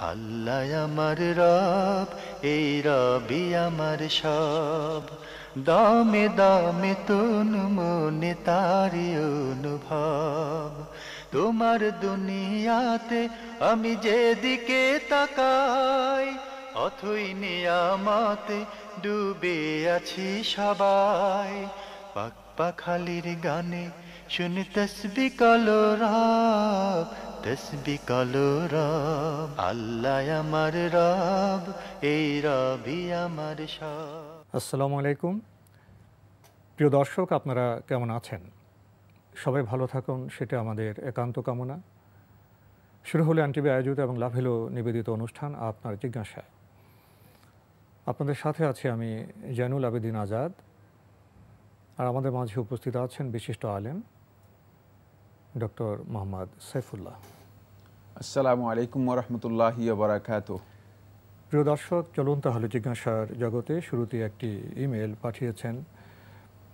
আল্লাহ আমার রব, এই রবি আমার সব। দামে দামে তুন মনে তারি অনুভব। তোমার দুনিয়াতে আমি যেদিকে তাকাই, অথই নিয়ামতে ডুবে আছি সবাই। পাক পাখালির গানে শুনি তসবি কলো রব, তসবি কলো রব। আল্লাহ আমার রব, এই রবি আমার সব। আসসালামু আলাইকুম। প্রিয় দর্শক, আপনারা কেমন আছেন? সবাই ভালো থাকুন, সেটা আমাদের একান্ত কামনা। শুরু হলো এনটিভি আয়োজিত এবং লাভেলো নিবেদিত অনুষ্ঠান আপনার জিজ্ঞাসায়। আপনাদের সাথে আছি আমি জয়নুল আবেদিন আজাদ, আর আমাদের মাঝে উপস্থিত আছেন বিশিষ্ট আলেম ডক্টর মোহাম্মদ সাইফুল্লাহ। আসসালামু আলাইকুম ওয়া রাহমাতুল্লাহি ওয়া বারাকাতুহু। প্রিয় দর্শক, চলুন তাহলে জিজ্ঞাসার জগতে। শুরুতে একটি ইমেল পাঠিয়েছেন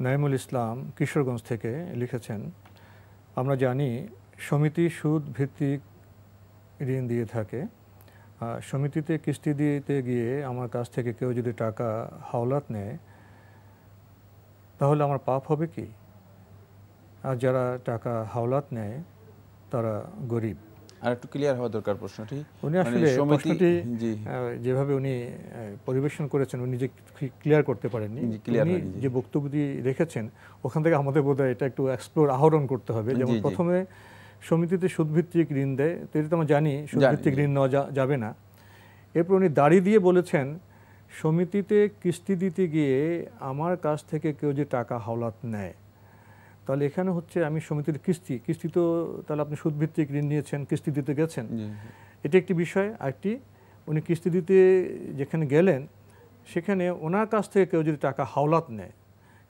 নাইমুল ইসলাম কিশোরগঞ্জ থেকে। লিখেছেন, আমরা জানি সমিতি সুদ ভিত্তিক ঋণ দিয়ে থাকে। সমিতিতে কিস্তি দিতে গিয়ে আমার কাছ থেকে কেউ যদি টাকা হাওলাত নেয়, তাহলে আমার পাপ হবে কি? আর যারা টাকা হাওলাত নেয় তারা গরিব। আর একটু ক্লিয়ার হওয়া দরকার প্রশ্নটি। উনি আসলে প্রশ্নটি যেভাবে উনি পরিবেশন করেছেন, উনি যে ক্লিয়ার করতে পারেননি। উনি যে বক্তব্যটি রেখেছেন ওখান থেকে আমাদের বোধহয় এটা একটু এক্সপ্লোর আহরণ করতে হবে। যেমন প্রথমে সমিতিতে সুদভিত্তিক ঋণ দেয়, তো এটা তো আমরা জানি সুদভিত্তিক ঋণ নেওয়া যাবে না। এরপর উনি দাঁড়িয়ে দিয়ে বলেছেন, সমিতিতে কিস্তি দিতে গিয়ে আমার কাছ থেকে কেউ যে টাকা হাওলাত নেয়, তাহলে এখানে হচ্ছে আমি সমিতির কিস্তি তো তাহলে আপনি সুদভিত্তিক ঋণ নিয়েছেন, কিস্তি দিতে গেছেন, এটা একটি বিষয়। আরেকটি, উনি কিস্তি দিতে যেখানে গেলেন সেখানে ওনার কাছ থেকে কেউ যদি টাকা হাওলাত নেয়,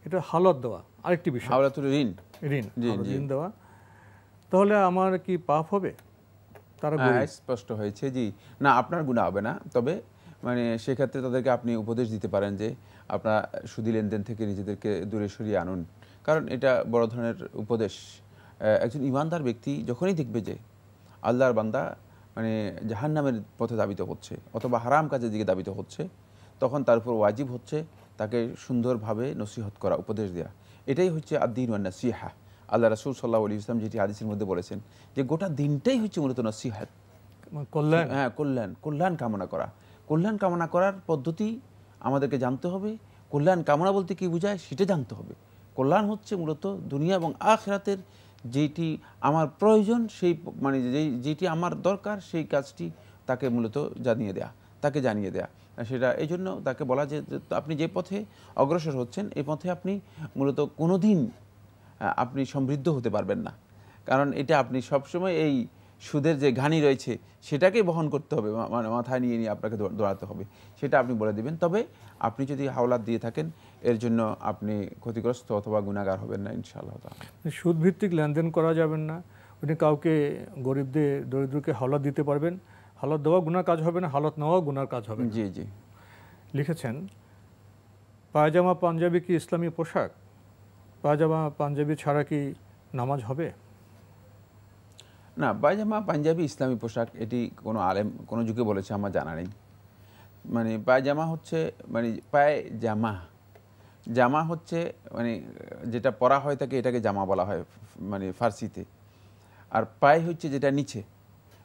এটা হাওলাত দেওয়া আরেকটি বিষয়। ঋণ দেওয়া, তাহলে আমার কি পাপ হবে? তারা স্পষ্ট হয়েছে জি না, আপনার গুনাহ হবে না। তবে মানে সেক্ষেত্রে তাদেরকে আপনি উপদেশ দিতে পারেন যে আপনারা সুদী লেনদেন থেকে নিজেদেরকে দূরে সরিয়ে আনুন, কারণ এটা বড় ধরনের উপদেশ। একজন ইমানদার ব্যক্তি যখনই দেখবে যে আল্লাহর বান্দা মানে জাহান্নামের পথে দাবিত হচ্ছে অথবা হারাম কাজের দিকে দাবিত হচ্ছে, তখন তার উপর ওয়াজিব হচ্ছে তাকে সুন্দরভাবে নসিহত করা, উপদেশ দেওয়া। এটাই হচ্ছে আদ-দীন ওয়ান নাসিহা। আল্লাহ রাসূল সাল্লাল্লাহু আলাইহি ওয়াসাল্লাম যেটি হাদিসের মধ্যে বলেছেন যে গোটা দিনটাই হচ্ছে মূলত নসিহত, কল্যাণ। হ্যাঁ, কল্যাণ কামনা করা। কল্যাণ কামনা করার পদ্ধতি আমাদেরকে জানতে হবে। কল্যাণ কামনা বলতে কি বোঝায় সেটা জানতে হবে। কল্যাণ হচ্ছে মূলত দুনিয়া এবং আখিরাতের যেটি আমার প্রয়োজন, সেই মানে যেটি আমার দরকার, সেই কাজটি তাকে মূলত জানিয়ে দেয়া। সেটা এই জন্য তাকে বলা যে আপনি যে পথে অগ্রসর হচ্ছেন এই পথে আপনি মূলত কোনোদিন আপনি সমৃদ্ধ হতে পারবেন না, কারণ এটা আপনি সবসময় এই সুদের যে ঘানি রয়েছে সেটাকে বহন করতে হবে, মানে মাথায় নিয়ে আপনাকে দৌড়াতে হবে, সেটা আপনি বলে দেবেন। তবে আপনি যদি হাওলাত দিয়ে থাকেন এর জন্য আপনি ক্ষতিগ্রস্ত অথবা গুনাহগার হবেন না ইনশাআল্লাহ। সুদ ভিত্তিক লেনদেন করা যাবেন না। উনি কাউকে গরিবদের দরিদ্রকে হাওলাত দিতে পারবেন, হাওলাত দেওয়া গুনার কাজ হবে না, হাওলাত নেওয়া গুনার কাজ হবে। জি। লিখেছেন, পায়জামা পাঞ্জাবি কি ইসলামী পোশাক? পায়জামা পাঞ্জাবি ছাড়া কি নামাজ হবে? না, পায়জামা পাঞ্জাবি ইসলামী পোশাক এটি কোনো আলেম কোনো যুগে বলেছে আমার জানা নেই। মানে পায়জামা হচ্ছে মানে জামা হচ্ছে মানে যেটা পরা হয় থাকে এটাকে জামা বলা হয় মানে ফার্সিতে। আর পায় হচ্ছে যেটা নিচে,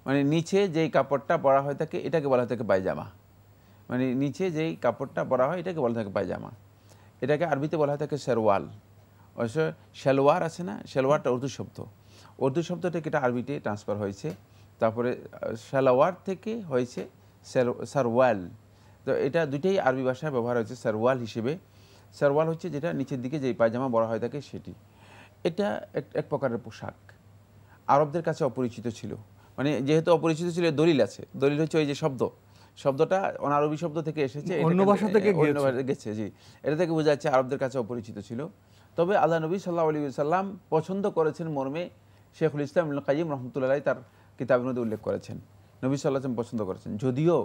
মানে নিচে যেই কাপড়টা পরা হয় থাকে এটাকে বলা হয় থাকে পায়জামা। মানে নিচে যেই কাপড়টা পরা হয় এটাকে বলা থাকে পায়জামা। এটাকে আরবিতে বলা হয় থাকে শেরওয়াল। অবশ্য শেলওয়ার আছে না, শেলওয়ারটা উর্দু শব্দ থেকে এটা আরবিতে ট্রান্সফার হয়েছে। তারপরে সালোয়ার থেকে হয়েছে সারওয়াল। তো এটা দুইটাই আরবি ভাষায় ব্যবহার হয়েছে সারওয়াল হিসেবে। সারওয়াল হচ্ছে যেটা নিচের দিকে যেই পায়জামা বলা হয় থাকে সেটি। এটা এক প্রকারের পোশাক, আরবদের কাছে অপরিচিত ছিল। মানে যেহেতু অপরিচিত ছিল, দলিল আছে। দলিল হচ্ছে ওই যে শব্দটা অনারবি শব্দ থেকে এসেছে, অন্য ভাষা থেকে গেছে। জি, এটা থেকে বোঝা যাচ্ছে আরবদের কাছে অপরিচিত ছিল। তবে আল্লাহ নবী সাল্লাল্লাহু আলাইহি ওয়াসাল্লাম পছন্দ করেছেন মর্মে শেখুল ইসলাম ইবনুল কাইয়্যিম রাহমাতুল্লাহি আলাইহি তার কিতাবের মধ্যে উল্লেখ করেছেন। নবী সাল্লাল্লাহু আলাইহি ওয়াসাল্লাম পছন্দ করেছেন, যদিও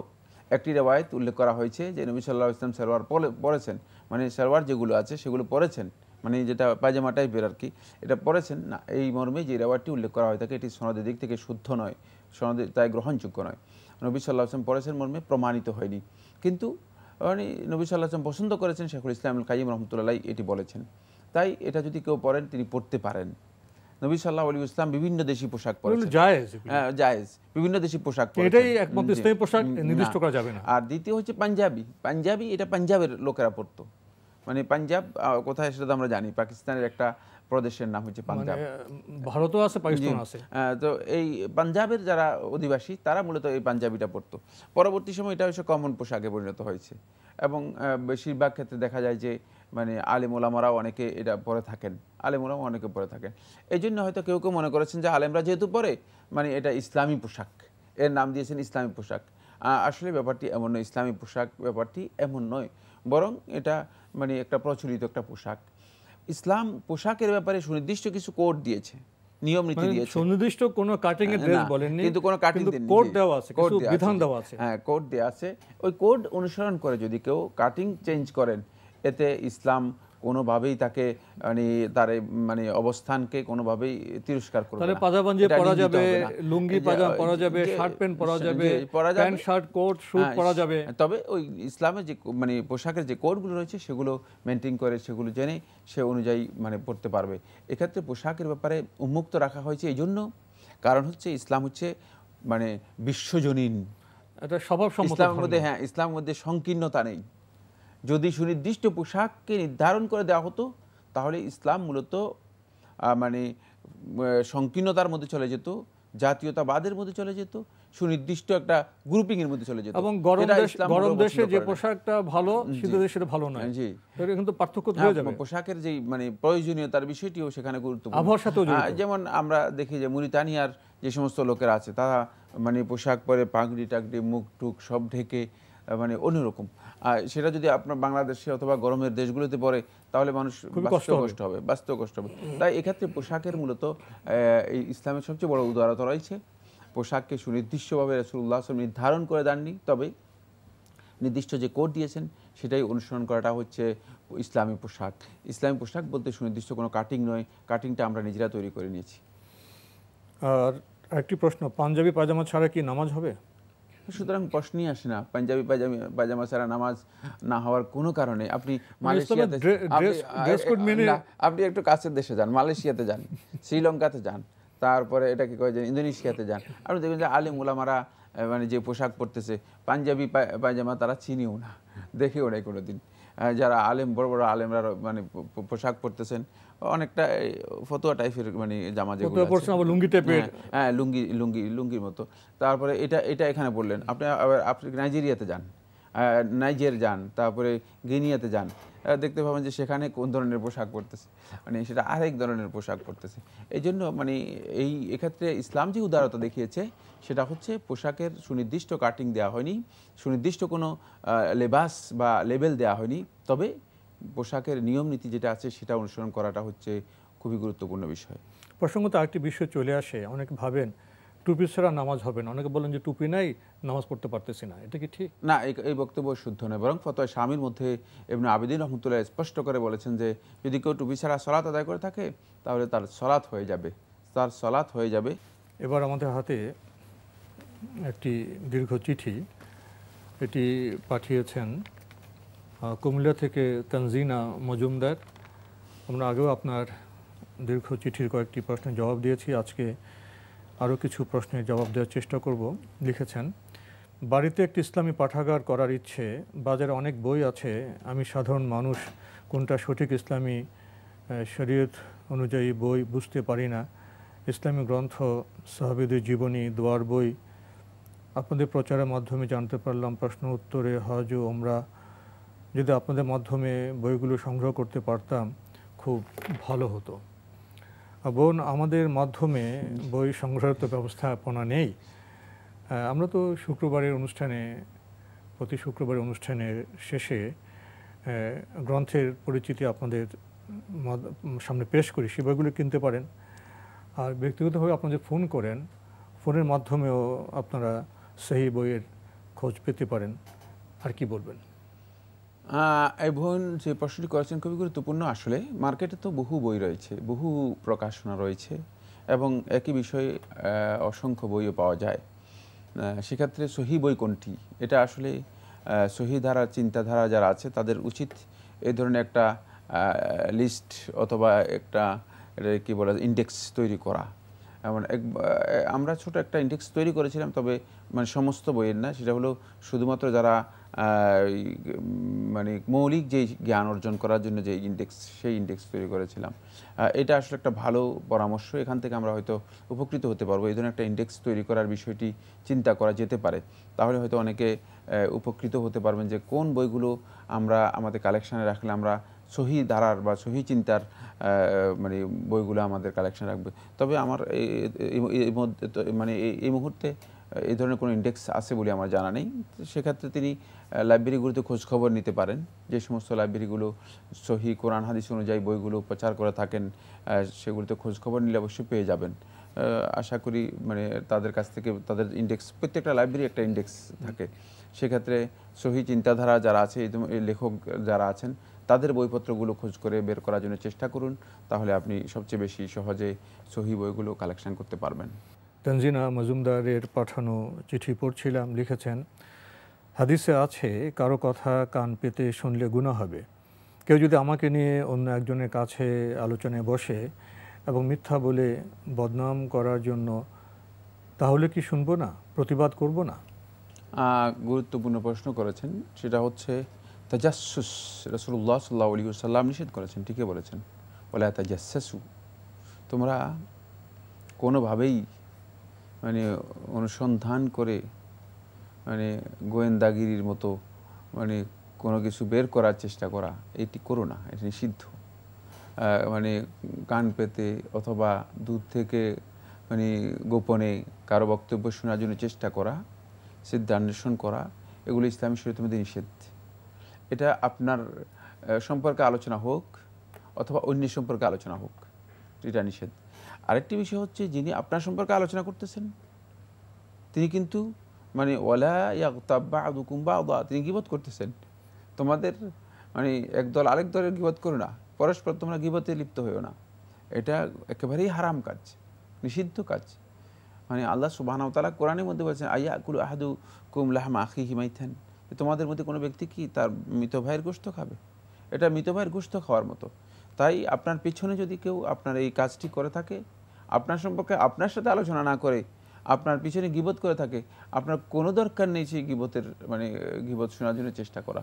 একটি রিওয়ায়াত উল্লেখ করা হয়েছে যে নবী সাল্লাল্লাহু আলাইহি ওয়াসাল্লাম সালোয়ার পরেছেন, মানে সালোয়ার যেগুলো আছে সেগুলো পরেছেন, মানে যেটা পায়জামা টাইপের আর কি, এটা পরেছেন না, এই মর্মে যে রিওয়ায়াতটি উল্লেখ করা হয় থাকে এটি সনদের দিক থেকে শুদ্ধ নয়, সনদে তাই গ্রহণযোগ্য নয়। নবী সাল্লাল্লাহু আলাইহি ওয়াসাল্লাম পড়েছেন মর্মে প্রমাণিত হয়নি। কিন্তু মানে নবী সাল্লাল্লাহু আলাইহি ওয়াসাল্লাম পছন্দ করেছেন, শেখুল ইসলাম ইবনুল কাইয়্যিম রাহমাতুল্লাহ এটি বলেছেন। তাই এটা যদি কেউ পড়েন তিনি পড়তে পারেন। নবী সাল্লাল্লাহু আলাইহি ওয়াসাল্লাম বিভিন্ন দেশি পোশাক পরেছেন, জায়েজ, জায়েজ, বিভিন্ন দেশি পোশাক পরেছেন, এটাই একমাত্র ইসলামী পোশাক, নির্দিষ্ট করা যাবে না। আর দ্বিতীয় হচ্ছে পাঞ্জাবি। পাঞ্জাবি এটা পাঞ্জাবের লোকেরা পড়তো, মানে পাঞ্জাব কোথায় সেটা তো আমরা জানি, পাকিস্তানের একটা প্রদেশের নাম হচ্ছে পাঞ্জাব, ভারতও আছে, পাকিস্তান আছে। তো এই পাঞ্জাবের যারা অধিবাসী তারা মূলত এই পাঞ্জাবিটা পরতো। পরবর্তী সময় এটা হচ্ছে কমন পোশাকে পরিণত হয়েছে এবং বেশিরভাগ ক্ষেত্রে দেখা যায় যে মানে আলেম ওলামারাও অনেকে এটা পরে থাকেন, আলেম ওলামা অনেকে পরে থাকেন। এই জন্য হয়তো কেউ কেউ মনে করেছেন যে আলেমরা যেহেতু পরে মানে এটা ইসলামী পোশাক, এর নাম দিয়েছেন ইসলামী পোশাক। আসলে ব্যাপারটি এমন নয়, ইসলামী পোশাক ব্যাপারটি এমন নয়, বরং এটা মানে একটা প্রচলিত একটা পোশাক। ইসলাম পোশাকের ব্যাপারে সুনির্দিষ্ট কিছু কোড দিয়েছে, নিয়ম নীতি দিয়েছে। সুনির্দিষ্ট কোনো কাটিং এর ড্রেস বলেননি, কিন্তু কোনো কাটিং দেননি, কোড দেওয়া আছে, কিছু বিধান দেওয়া আছে। হ্যাঁ, কোড দেওয়া আছে। ওই কোড অনুসরণ করে যদি কেউ কাটিং চেঞ্জ করেন, এতে ইসলাম কোনোভাবেই তাকে মানে তার মানে অবস্থানকে কোনোভাবেই তিরস্কার করবে না। তাহলে পাজামাঞ্জি পরা যাবে, লুঙ্গি পাজামা পরা যাবে, শার্ট প্যান্ট পরা যাবে, প্যান্ট শার্ট কোট স্যুট পরা যাবে। তবে ওই ইসলামের যে মানে পোশাকের যে কোডগুলো রয়েছে সেগুলো মেনটেন করে, সেগুলো জেনে সে অনুযায়ী মানে পড়তে পারবে। এক্ষেত্রে পোশাকের ব্যাপারে উন্মুক্ত রাখা হয়েছে এই জন্য, কারণ হচ্ছে ইসলাম হচ্ছে মানে বিশ্বজনীন, এটা স্বভাবসম্মত। ইসলামের মধ্যে ইসলামের মধ্যে সংকীর্ণতা নেই। যদি সুনির্দিষ্ট পোশাককে নির্ধারণ করে দেওয়া হতো তাহলে ইসলাম মূলত মানে সংকীর্ণতার মধ্যে চলে যেত, জাতীয়তাবাদের মধ্যে চলে যেত, সুনির্দিষ্ট একটা গ্রুপিং এর মধ্যে চলে যেত। এবং গরম দেশে যে পোশাকটা ভালো, শীত দেশে সেটা ভালো নয়। জি, এটা কিন্তু পার্থক্য হয়ে যাবে। পোশাকের যে মানে প্রয়োজনীয়তার বিষয়টিও সেখানে গুরুত্বপূর্ণ। যেমন আমরা দেখি যে মরিতানিয়ার যে সমস্ত লোকেরা আছে তারা মানে পোশাক পরে পাগড়ি টাগড়ি মুখ টুক সব ঢেকে মানে অন্যরকম। সেটা যদি আপনার বাংলাদেশে অথবা গরমের দেশগুলোতে পড়ে তাহলে মানুষ বাস্তব কষ্ট হবে। তাই এক্ষেত্রে পোশাকের মূলত এই ইসলামের সবচেয়ে বড় উদারতা রয়েছে। পোশাককে সুনির্দিষ্টভাবে রাসূলুল্লাহ সাল্লাল্লাহু আলাইহি ওয়াসাল্লাম নির্ধারণ করে দেননি, তবে নির্দিষ্ট যে কোড দিয়েছেন সেটাই অনুসরণ করাটা হচ্ছে ইসলামী পোশাক। ইসলামী পোশাক বলতে সুনির্দিষ্ট কোনো কাটিং নয়, কাটিংটা আমরা নিজেরা তৈরি করে নিয়েছি। আর একটি প্রশ্ন, পাঞ্জাবি পায়জামা ছাড়া কি নামাজ হবে? সুতরাং প্রশ্নই আসে না, পাঞ্জাবি পায়জামা ছাড়া নামাজ না হওয়ার কোনো কারণে। আপনি মালয়েশিয়াতে, আপনি একটু কাছের দেশে যান, মালয়েশিয়াতে যান, শ্রীলঙ্কাতে যান, তারপরে এটাকে কয় যে ইন্দোনেশিয়াতে যান, আপনি দেখবেন যে আলেম ওলামারা মানে যে পোশাক পরতেছে পাঞ্জাবি পায়জামা তারা চিনিও না, দেখেও নাই কোনোদিন। যারা আলেম, বড় বড় আলেমরা মানে পোশাক পরতেছেন অনেকটা ফতুয়া টাইপের মানে জামা, যেগুলো লুঙ্গি টাইপের, হ্যাঁ লুঙ্গির মতো। তারপরে এটা এখানে বললেন, আপনি নাইজেরিয়াতে যান, নাইজের যান, তারপরে গিনিয়াতে যান, দেখতে পাবেন যে সেখানে কোন ধরনের পোশাক পরতেছে, মানে সেটা আরেক ধরনের পোশাক পরতেছে। এই জন্য মানে এক্ষেত্রে ইসলাম যে উদারতা দেখিয়েছে সেটা হচ্ছে পোশাকের সুনির্দিষ্ট কাটিং দেওয়া হয়নি, সুনির্দিষ্ট কোনো লেবাস বা লেবেল দেওয়া হয়নি, তবে পোশাকের নিয়ম নীতি যেটা আছে সেটা অনুসরণ করাটা হচ্ছে খুবই গুরুত্বপূর্ণ বিষয়। প্রসঙ্গত আরেকটি বিষয় চলে আসে, অনেকে ভাবেন টুপি ছাড়া নামাজ হবে না, অনেকে বলেন যে টুপি নাই নামাজ পড়তে পারতেছি না, এটা কি ঠিক? না, এই বক্তব্য শুদ্ধ নয়, বরং ফতোয়া শামীর মধ্যে ইবনে আবিদিন রাহমাতুল্লাহ স্পষ্ট করে বলেছেন যে যদি কেউ টুপি ছাড়া সালাত আদায় করে থাকে তাহলে তার সালাত হয়ে যাবে। এবার আমাদের হাতে একটি দীর্ঘ চিঠি, এটি পাঠিয়েছেন কুমিল্লা থেকে তানজিনা মজুমদার। আমরা আগেও আপনার দীর্ঘ চিঠির কয়েকটি প্রশ্নের জবাব দিয়েছি, আজকে আরও কিছু প্রশ্নের জবাব দেওয়ার চেষ্টা করব। লিখেছেন, বাড়িতে একটি ইসলামী পাঠাগার করার ইচ্ছে, বাজারে অনেক বই আছে, আমি সাধারণ মানুষ কোনটা সঠিক ইসলামী শরীয়ত অনুযায়ী বই বুঝতে পারি না। ইসলামী গ্রন্থ, সাহাবীদের জীবনী, দোয়ার বই আপনাদের প্রচারের মাধ্যমে জানতে পারলাম, প্রশ্ন উত্তরে হজ ও ওমরা, যদি আপনাদের মাধ্যমে বইগুলো সংগ্রহ করতে পারতাম খুব ভালো হতো। বোন, আমাদের মাধ্যমে বই সংগ্রহের তো ব্যবস্থাপনা নেই। আমরা তো প্রতি শুক্রবারের অনুষ্ঠানের শেষে গ্রন্থের পরিচিতি আপনাদের সামনে পেশ করি, সে বইগুলো কিনতে পারেন। আর ব্যক্তিগতভাবে আপনাদের ফোন করেন, ফোনের মাধ্যমেও আপনারা সেই বইয়ের খোঁজ পেতে পারেন। আর কি বলবেন? এই বোন যে প্রশ্নটি করেছেন খুবই গুরুত্বপূর্ণ। আসলে মার্কেটে তো বহু বই রয়েছে, বহু প্রকাশনা রয়েছে এবং একই বিষয়ে অসংখ্য বইও পাওয়া যায়। সেক্ষেত্রে সহি বই কোনটি, এটা আসলে সহি ধারা চিন্তাধারা যারা আছে তাদের উচিত এই ধরনের একটা লিস্ট অথবা একটা এটা কী বলে ইন্ডেক্স তৈরি করা। এমন আমরা ছোট একটা ইন্ডেক্স তৈরি করেছিলাম, তবে মানে সমস্ত বইয়ের না, সেটা হলো শুধুমাত্র যারা মানে মৌলিক যেই জ্ঞান অর্জন করার জন্য যে ইন্ডেক্স, সেই ইন্ডেক্স তৈরি করেছিলাম। এটা আসলে একটা ভালো পরামর্শ, এখান থেকে আমরা হয়তো উপকৃত হতে পারবো। এই ধরনের একটা ইন্ডেক্স তৈরি করার বিষয়টি চিন্তা করা যেতে পারে, তাহলে হয়তো অনেকে উপকৃত হতে পারবেন যে কোন বইগুলো আমরা আমাদের কালেকশানে রাখলে আমরা সহি ধারার বা সহি চিন্তার মানে বইগুলো আমাদের কালেকশন রাখবে। তবে আমার মানে এই মুহূর্তে এই ধরনের কোনো ইন্ডেক্স আছে বলে আমার জানা নেই। সেক্ষেত্রে তিনি লাইব্রেরিগুলোতে খোঁজখবর নিতে পারেন, যে সমস্ত লাইব্রেরিগুলো সহি কোরআন হাদিস অনুযায়ী বইগুলো প্রচার করে থাকেন, সেগুলোতে খোঁজখবর নিলে অবশ্যই পেয়ে যাবেন। আশা করি মানে তাদের কাছ থেকে তাদের ইন্ডেক্স, প্রত্যেকটা লাইব্রেরি একটা ইন্ডেক্স থাকে, সেক্ষেত্রে সহি চিন্তাধারা যারা আছে, এই লেখক যারা আছেন তাদের বইপত্রগুলো খোঁজ করে বের করার জন্য চেষ্টা করুন, তাহলে আপনি সবচেয়ে বেশি সহজে সহি বইগুলো কালেকশন করতে পারবেন। তানজিনা মজুমদারের পাঠানো চিঠি পড়ছিলাম, লিখেছেন হাদিসে আছে কারো কথা কান পেতে শুনলে গুনাহ হবে। কেউ যদি আমাকে নিয়ে অন্য একজনের কাছে আলোচনায় বসে এবং মিথ্যা বলে বদনাম করার জন্য, তাহলে কি শুনবো না, প্রতিবাদ করব না? গুরুত্বপূর্ণ প্রশ্ন করেছেন, সেটা হচ্ছে তাজাসসুস। রাসূলুল্লাহ সাল্লাল্লাহু আলাইহি ওয়াসাল্লাম নিষেধ করেছেন, ঠিকই বলেছেন, ওয়ালা তাজাসসু, তোমরা কোনোভাবেই মানে অনুসন্ধান করে মানে গোয়েন্দাগিরির মতো মানে কোনো কিছু বের করার চেষ্টা করা, এটি করো না, এটি নিষিদ্ধ। মানে কান পেতে অথবা দূর থেকে মানে গোপনে কারো বক্তব্য শোনার জন্য চেষ্টা করা, সিদ্ধান্বেষণ করা, এগুলো ইসলামী শরীয়তের মধ্যে নিষেধ। এটা আপনার সম্পর্কে আলোচনা হোক অথবা অন্য সম্পর্কে আলোচনা হোক, এটা নিষেধ। আরেকটি বিষয় হচ্ছে, যিনি আপনার সম্পর্কে আলোচনা করতেছেন তিনি কিন্তু মানে ওয়ালা ইয়াগতাব বা'দুকুম বা'দা, তিনি গীবত করতেছেন। তোমাদের মানে একদল আরেক দলের গীবত করো না, পরস্পর তোমরা গীবতে লিপ্ত হইও না, এটা একেবারেই হারাম কাজ, নিষিদ্ধ কাজ। মানে আল্লাহ সুবহানাহু ওয়া তাআলা কোরআনের মধ্যে বলেছেন আইয়াকুলু আহাদুকুম লাহমা আখিহি মাইতান, তোমাদের মধ্যে কোনো ব্যক্তি কি তার মৃত ভাইয়ের গোশত খাবে? এটা মৃত ভাইয়ের গোশত খাওয়ার মতো। তাই আপনার পিছনে যদি কেউ আপনার এই কাজটি করে থাকে, আপনার সম্পর্কে আপনার সাথে আলোচনা না করে আপনার পিছনে গীবত করে থাকে, আপনার কোনো দরকার নেই সেই গীবতের মানে গীবত শোনার জন্য চেষ্টা করা,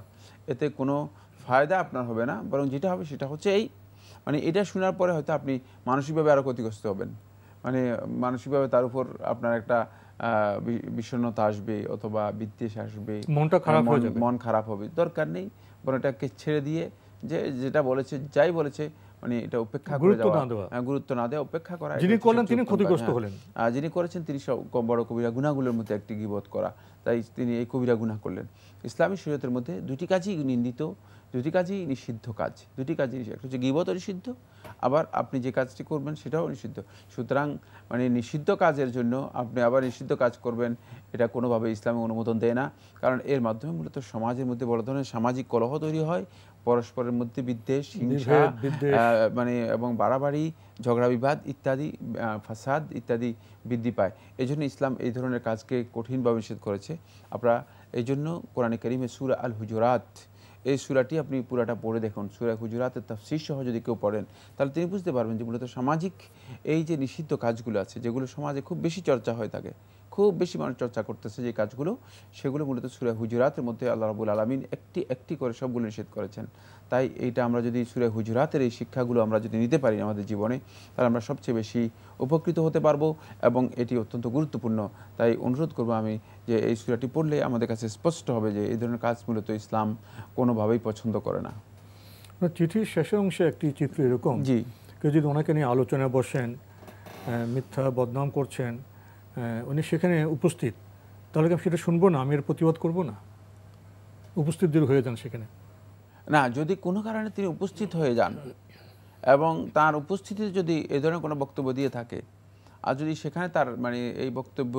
এতে কোনো ফায়দা আপনার হবে না। বরং যেটা হবে সেটা হচ্ছে এই মানে এটা শোনার পরে হয়তো আপনি মানসিকভাবে আরও ক্ষতিগ্রস্ত হবেন, মানে মানসিকভাবে তার উপর আপনার একটা বিষণ্ণতা আসবে অথবা বিদ্বেষ আসবে, মনটা খারাপ হয়ে যাবে, মন খারাপ হবে। দরকার নেই, বরং এটাকে ছেড়ে দিয়ে যেটা বলেছে যাই বলেছে মানে এটা উপেক্ষা করে যাওয়া, গুরুত্ব না দেওয়া, উপেক্ষা করা। যিনি করলেন তিনি ক্ষতিগ্রস্ত হলেন, যিনি করেছেন তিনি বড় কবিরা গুনাহগুলোর মধ্যে একটি গীবত করা, তাই তিনি এই কবিরা গুনাহ করলেন। ইসলামী শরীয়তের মধ্যে দুটি কাজই নিন্দিত, দুটি কাজই নিষিদ্ধ কাজ, দুটি কাজই একটা হচ্ছে গীবতও নিষিদ্ধ, আবার আপনি যে কাজটি করবেন সেটাও নিষিদ্ধ। সুতরাং মানে নিষিদ্ধ কাজের জন্য আপনি আবার নিষিদ্ধ কাজ করবেন, এটা কোনোভাবে ইসলামে অনুমোদন দেয় না। কারণ এর মাধ্যমে মূলত সমাজের মধ্যে বড় ধরনের সামাজিক কলহ তৈরি হয়, পরস্পরের মধ্যে বিদ্বেষ, হিংসা মানে এবং বাড়াবাড়ি, ঝগড়া বিবাদ ইত্যাদি, ফাসাদ ইত্যাদি বৃদ্ধি পায়। এই জন্য ইসলাম এই ধরনের কাজকে কঠিনভাবে নিষেধ করেছে। আপনারা এই জন্য কোরআনে কারিমে সূরা আল হুজুরাত, এই সূরাটি আপনি পুরাটা পড়ে দেখুন, সূরা হুজুরাতের তাফসীর সহ যদি কেউ পড়েন তাহলে তিনি বুঝতে পারবেন যে মূলত সামাজিক এই যে নিষিদ্ধ কাজগুলো আছে, যেগুলো সমাজে খুব বেশি চর্চা হয়ে থাকে, খুব বেশি মানুষ চর্চা করতেছে যে কাজগুলো, সেগুলো মূলত সূরা হুজুরাতের মধ্যে আল্লাহ রাব্বুল আলামিন একটি একটি করে সবগুলো নিষেধ করেছেন। তাই এইটা আমরা যদি সূরা হুজুরাতের এই শিক্ষাগুলো আমরা যদি নিতে পারি আমাদের জীবনে, তাহলে আমরা সবচেয়ে বেশি উপকৃত হতে পারবো এবং এটি অত্যন্ত গুরুত্বপূর্ণ। তাই অনুরোধ করবো আমি যে এই সূরাটি পড়লে আমাদের কাছে স্পষ্ট হবে যে এই ধরনের কাজ মূলত ইসলাম কোনোভাবেই পছন্দ করে না। চিঠির শেষের অংশে একটি চিত্র এরকম, জি, কেউ যদি ওনাকে নিয়ে আলোচনায় বসেন, মিথ্যা বদনাম করছেন, উনি সেখানে উপস্থিত, তাহলে আমি সেটা শুনবো না, আমি এর প্রতিবাদ করবো না, উপস্থিত দূর হয়ে যান সেখানে না। যদি কোনো কারণে তিনি উপস্থিত হয়ে যান এবং তার উপস্থিতিতে যদি এ ধরনের কোনো বক্তব্য দিয়ে থাকে, আর যদি সেখানে তার মানে এই বক্তব্য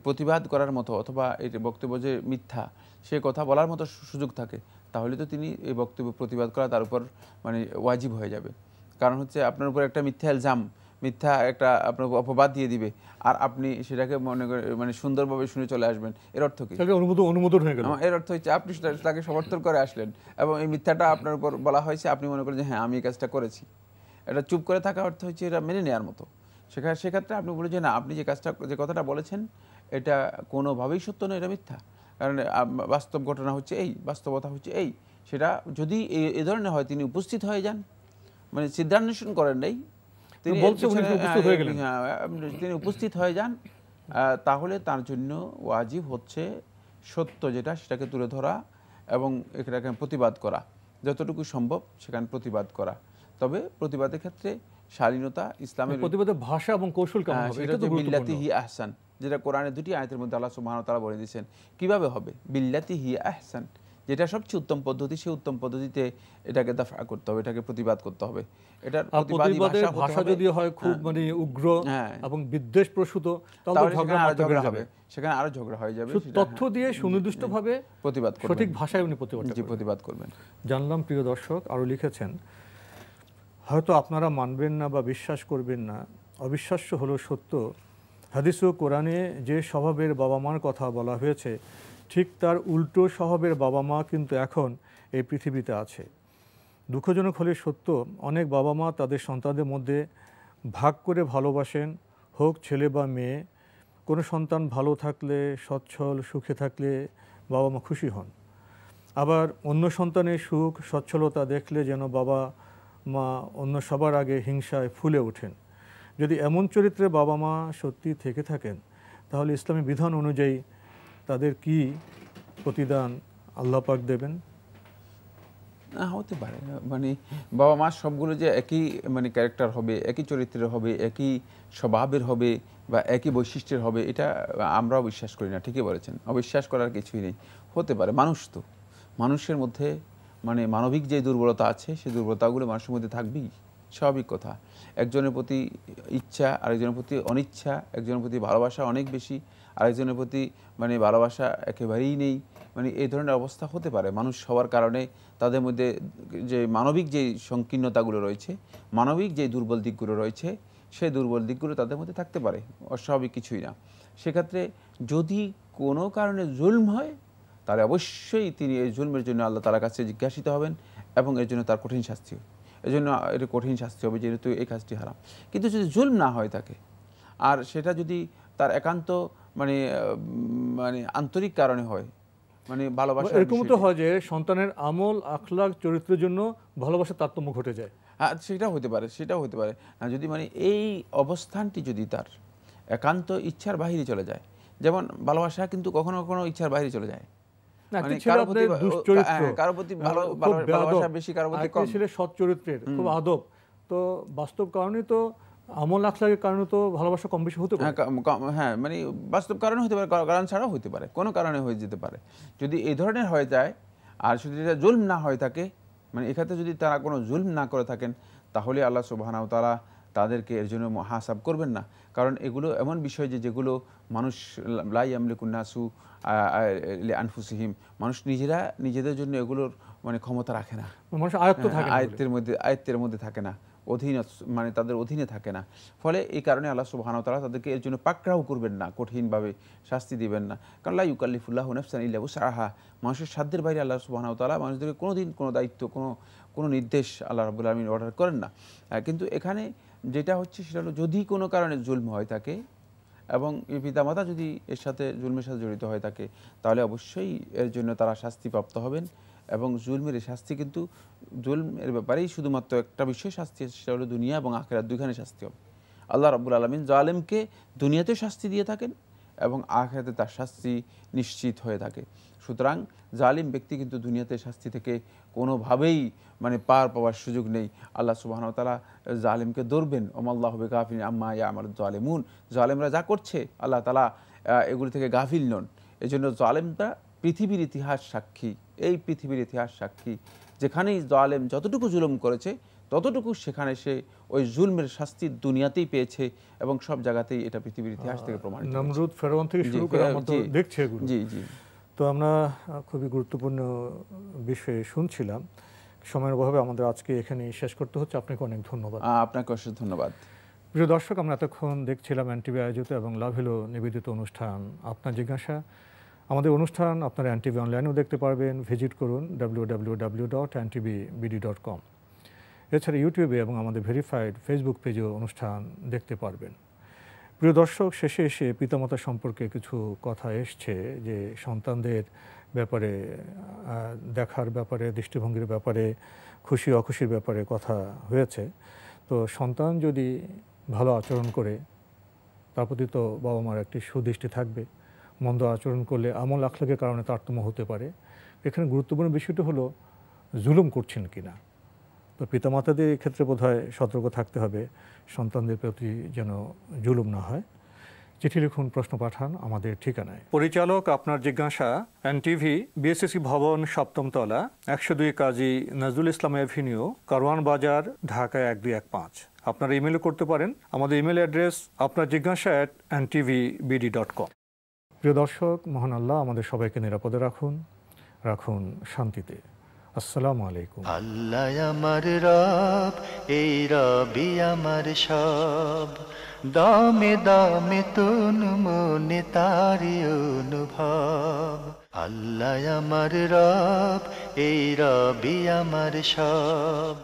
প্রতিবাদ করার মতো অথবা এই বক্তব্য যে মিথ্যা সে কথা বলার মতো সুযোগ থাকে, তাহলে তো তিনি এই বক্তব্য প্রতিবাদ করা তার উপর মানে ওয়াজিব হয়ে যাবে। কারণ হচ্ছে আপনার উপর একটা মিথ্যা ইলজাম মিথ্যা একটা আপনাকে অপবাদ দিয়ে দিবে, আর আপনি সেটাকে মনে করে মানে সুন্দরভাবে শুনে চলে আসবেন, এর অর্থ কি? অনুমোদন হয়ে গেল। এর অর্থ হচ্ছে আপনি তাকে সমর্থন করে আসলেন এবং এই মিথ্যাটা আপনার উপর বলা হয়েছে, আপনি মনে করেন যে হ্যাঁ আমি এই কাজটা করেছি। এটা চুপ করে থাকা অর্থ হচ্ছে এটা মেনে নেওয়ার মতো। সেক্ষেত্রে আপনি বলে যে না, আপনি যে কথাটা বলেছেন এটা কোনোভাবেই সত্য নয়, এটা মিথ্যা, কারণ বাস্তব ঘটনা হচ্ছে এই, বাস্তবতা হচ্ছে এই। সেটা যদি এই ধরনের হয়, তিনি উপস্থিত হয়ে যান, মানে সিদ্ধান্বেষণ করেন নাই, তিনি উপস্থিত হয়ে যান, তাহলে তার জন্য ওয়াজিব হচ্ছে সত্য যেটা সেটাকে তুলে ধরা এবং এটাকে প্রতিবাদ করা, যতটুকু সম্ভব সেখানে প্রতিবাদ করা। তবে প্রতিবাদের ক্ষেত্রে শালীনতা, ইসলামের প্রতিবাদের ভাষা এবং কৌশল কেমন হবে, এটা তো বিল্লাতি হি আহসান, যেটা কোরআনে 2টি আয়াতের মধ্যে আল্লাহ সুবহানাহু ওয়া তাআলা বলে দিয়েছেন কিভাবে হবে। বিল্লাতি হি আহসান, যেটা সবচেয়ে উত্তম পদ্ধতি, সেই উত্তম পদ্ধতিতে এটাকে দাফা করতে হবে, এটাকে প্রতিবাদ করতে হবে। এটার প্রতিবাদের ভাষা যদি হয় খুব মানে উগ্র এবং বিদ্বেষ প্রসূত, তাহলে ঝগড়া হবে, সেখানে আরো ঝগড়া হয়ে যাবে। তথ্য দিয়ে সুনির্দিষ্টভাবে প্রতিবাদ করবেন, সঠিক ভাষায় উনি প্রতিবাদ করবেন। জানলাম প্রিয় দর্শক আরো লিখেছেন, হয়তো আপনারা মানবেন না বা বিশ্বাস করবেন না, অবিশ্বাস্য হলো সত্য, হাদিস ও কোরআনে যে স্বভাবের বাবা মার কথা বলা হয়েছে ঠিক তার উল্টো স্বভাবের বাবা মা কিন্তু এখন এই পৃথিবীতে আছে। দুঃখজনক হলে সত্য, অনেক বাবা মা তাদের সন্তানদের মধ্যে ভাগ করে ভালোবাসেন, হোক ছেলে বা মেয়ে। কোনো সন্তান ভালো থাকলে, সচ্ছল সুখে থাকলে বাবা মা খুশি হন, আবার অন্য সন্তানের সুখ সচ্ছলতা দেখলে যেন বাবা মা অন্য সবার আগে হিংসায় ফুলে ওঠেন। যদি এমন চরিত্রে বাবা মা সত্যি থেকে থাকেন, তাহলে ইসলামী বিধান অনুযায়ী তাদের কি প্রতিদান আল্লাহ পাক দেবেন? না, হতে পারে, মানে বাবা মা সবগুলো যে একই মানে ক্যারেক্টার হবে, একই চরিত্রের হবে, একই স্বভাবের হবে বা একই বৈশিষ্ট্যের হবে, এটা আমরাও বিশ্বাস করি না। ঠিকই বলেছেন, অবিশ্বাস করার কিছুই নেই। হতে পারে, মানুষ তো, মানুষের মধ্যে মানে মানবিক যে দুর্বলতা আছে, সেই দুর্বলতাগুলো মানুষের মধ্যে থাকবেই, স্বাভাবিক কথা। একজনের প্রতি ইচ্ছা, আরেকজনের প্রতি অনিচ্ছা, একজনের প্রতি ভালোবাসা অনেক বেশি, আরেকজনের প্রতি মানে ভালোবাসা একেবারেই নেই, মানে এই ধরনের অবস্থা হতে পারে। মানুষ হওয়ার কারণে তাদের মধ্যে যে মানবিক যে সংকীর্ণতাগুলো রয়েছে, মানবিক যে দুর্বল দিকগুলো রয়েছে, সেই দুর্বল দিকগুলো তাদের মধ্যে থাকতে পারে, অস্বাভাবিক কিছুই না। সেক্ষেত্রে যদি কোনো কারণে জুলম হয়, তাহলে অবশ্যই তিনি এই জুলমের জন্য আল্লাহ তাআলার কাছে জিজ্ঞাসিত হবেন এবং এর জন্য তার কঠিন শাস্তি হবে, এই জন্য এর কঠিন শাস্তি হবে, যেহেতু এই কাজটি হারাম। কিন্তু যদি জুলম না হয় থাকে, আর সেটা যদি তার একান্ত মানে মানে আন্তরিক কারণে হয়, মানে ভালোবাসা, এরকম তো হয় যে সন্তানের আমল আখলাক চরিত্রের জন্য ভালোবাসার তারতম্য ঘটে যায়। হ্যাঁ, সেটাও হতে পারে, সেটাও হতে পারে। যদি মানে এই অবস্থানটি যদি তার একান্ত ইচ্ছার বাইরে চলে যায়, যেমন ভালোবাসা কিন্তু কখনো কখনো ইচ্ছার বাইরে চলে যায়, মানে কারো প্রতি ভালোবাসা বেশি, কারো প্রতি কম। ছেলে সৎ চরিত্রের, খুব আদব, তো বাস্তব কারণে তো আমল আখলাকের কারণে তো ভালোবাসা কম বেশি হতে পারে। হ্যাঁ, মানে বাস্তব কারণে হতে পারে, কারণ ছাড়াও হতে পারে, কোনো কারণে হয়ে যেতে পারে। যদি এই ধরনের হয়ে যায় আর যদি এটা জুলম না হয়ে থাকে, মানে এক্ষেত্রে যদি তারা কোনো জুলম না করে থাকেন, তাহলে আল্লাহ সুবহানাহু ওয়া তাআলা তাদেরকে এর জন্য মুহাসাব করবেন না। কারণ এগুলো এমন বিষয় যেগুলো মানুষ লা ইয়ামলিকুন নাসু লিআনফুসিহিম, মানুষ নিজেদের জন্য এগুলোর মানে ক্ষমতা রাখে না, মানুষ আয়ত্তের মধ্যে থাকে না, মানে তাদের অধীনে থাকে না। ফলে এই কারণে আল্লাহ সুবহানাহু ওয়া তাআলা তাদেরকে এর জন্য পাকড়াও করবেন না, কঠিনভাবে শাস্তি দিবেন না। কারণ লা ইউকাল্লিফুল্লাহু নাফসান ইল্লা উসআহা, মানুষের সাধ্যের বাইরে আল্লাহ সুবহানাহু ওয়া তাআলা মানুষদেরকে কোনোদিন কোনো দায়িত্ব, কোনো নির্দেশ আল্লাহ রাব্বুল আলামিন অর্ডার করেন না। কিন্তু এখানে যেটা হচ্ছে সেটা হলো, যদি কোনো কারণে জুলম হয় থাকে এবং পিতামাতা যদি এর সাথে জুলমের সাথে জড়িত হয়ে থাকে, তাহলে অবশ্যই এর জন্য তারা শাস্তিপ্রাপ্ত হবেন। এবং জুলমের শাস্তি কিন্তু জুলমের ব্যাপারেই শুধুমাত্র একটা বিষয় শাস্তি আছে, সেটা হলো দুনিয়া এবং আখিরাত দুইখানে শাস্তি হবে। আল্লাহ রাব্বুল আলামিন জালেমকে দুনিয়াতে শাস্তি দিয়ে থাকেন এবং আখিরাতে তার শাস্তি নিশ্চিত হয়ে থাকে। সুতরাং জালিম ব্যক্তি কিন্তু দুনিয়াতে শাস্তি থেকে কোনোভাবেই মানে পার পাওয়ার সুযোগ নেই। আল্লাহ সুবহানাহু ওয়া তাআলা জালিমকে ধরবেন, ওমাল্লাহু বিগাফিলিন আম্মা ইয়ামালুজ জালিমুন, জালিমরা যা করছে আল্লাহ তাআলা এগুলি থেকে গাফিল নন। এই জন্য জালিমটা পৃথিবীর ইতিহাস সাক্ষী, এই পৃথিবীর ইতিহাস সাক্ষী, যেখানেই জালেম যতটুকু জুলুম করেছে ততটুকু সেখানে সে ওই জুলমের শাস্তি দুনিয়াতেই পেয়েছে এবং সব জায়গাতেই এটা পৃথিবীর ইতিহাস থেকে প্রমাণিত। নমরুদ ফেরাউন থেকে শুরু করে আমরা তো দেখছি এগুলো। জি জি। তো আমরা খুবই গুরুত্বপূর্ণ বিষয়ে শুনছিলাম, সময়ের অভাবে আমাদের আজকে এখানে শেষ করতে হচ্ছে। আপনাকে অনেক ধন্যবাদ। আপনাকে অশেষ ধন্যবাদ। প্রিয় দর্শক, আমরা এতক্ষণ দেখছিলাম এনটিভি আয়োজিত এবং লাভ হলো নিবেদিত অনুষ্ঠান আপনার জিজ্ঞাসা। আমাদের অনুষ্ঠান আপনারা এনটিভি অনলাইনেও দেখতে পারবেন, ভিজিট করুন www.ntvbd.com। এছাড়া ইউটিউবে এবং আমাদের ভেরিফাইড ফেসবুক পেজেও অনুষ্ঠান দেখতে পারবেন। প্রিয় দর্শক, শেষে এসে পিতামাতা সম্পর্কে কিছু কথা এসছে, যে সন্তানদের ব্যাপারে, দেখার ব্যাপারে, দৃষ্টিভঙ্গির ব্যাপারে, খুশি অখুশির ব্যাপারে কথা হয়েছে। তো সন্তান যদি ভালো আচরণ করে তার প্রতি তো বাবা মার একটি সুদৃষ্টি থাকবে। মন্দ আচরণ করলে আমল আখলাকের কারণে তারতম্য হতে পারে। এখানে গুরুত্বপূর্ণ বিষয়টি হলো জুলুম করছেন কিনা। তো পিতামাতাদের ক্ষেত্রে বোধহয় সতর্ক থাকতে হবে, সন্তানদের প্রতি যেন জুলুম না হয়। চিঠি লিখুন, প্রশ্ন পাঠান আমাদের ঠিকানায়। পরিচালক আপনার জিজ্ঞাসা, এনটিভি, বিএসসি ভবন, 7ম তলা, 102 কাজী নজরুল ইসলাম এভিনিউ, কারওয়ান বাজার, ঢাকা 1215। আপনারা ইমেলও করতে পারেন। আমাদের ইমেল অ্যাড্রেস আপনার জিজ্ঞাসা @ntvbd.com। প্রিয় দর্শক, মহান আল্লাহ আমাদের সবাইকে নিরাপদে রাখুন শান্তিতে। আসসালামু আলাইকুম। আল্লাহ আমার রব, এই রবি আমার সব, দামে দামে তুন মনে তারি অনুভব। আল্লাহ আমার রব, এই রবি আমার সব।